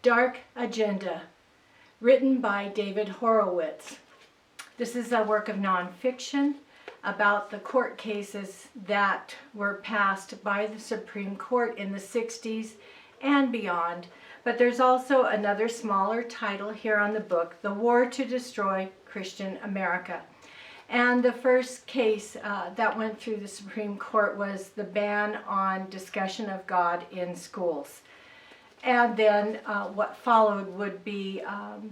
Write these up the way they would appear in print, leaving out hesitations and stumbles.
Dark Agenda, written by David Horowitz. This is a work of nonfiction about the court cases that were passed by the Supreme Court in the 60s and beyond. But there's also another smaller title here on the book, The War to Destroy Christian America. And the first case that went through the Supreme Court was the ban on discussion of God in schools. And then what followed would be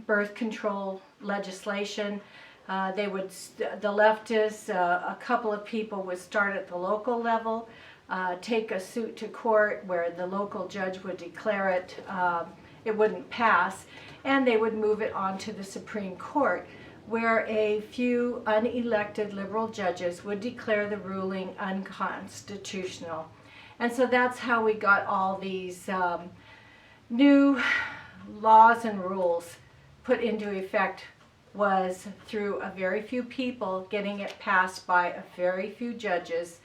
birth control legislation. The leftists, a couple of people would start at the local level, take a suit to court where the local judge would declare it wouldn't pass, and they would move it on to the Supreme Court, where a few unelected liberal judges would declare the ruling unconstitutional. And so that's how we got all these new laws and rules put into effect, was through a very few people getting it passed by a very few judges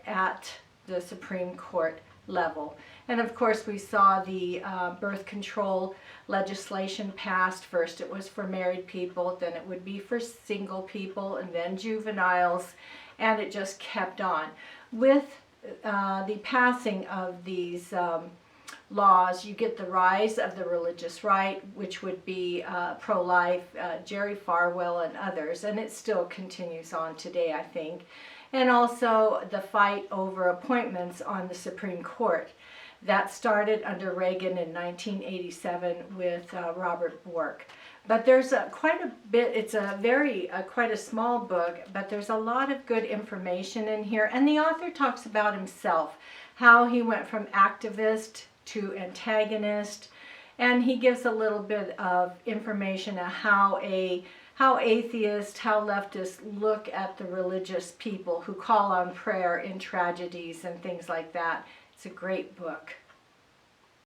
at the Supreme Court level. And of course we saw the birth control legislation passed. First it was for married people, then it would be for single people, and then juveniles, and it just kept on. With the passing of these laws, you get the rise of the religious right, which would be pro-life, Jerry Farwell and others, and it still continues on today, I think. And also the fight over appointments on the Supreme Court. That started under Reagan in 1987 with Robert Bork. But there's quite a bit, it's quite a small book, but there's a lot of good information in here. And the author talks about himself, how he went from activist to antagonist, and he gives a little bit of information on how atheists, how leftists look at the religious people who call on prayer in tragedies and things like that. It's a great book.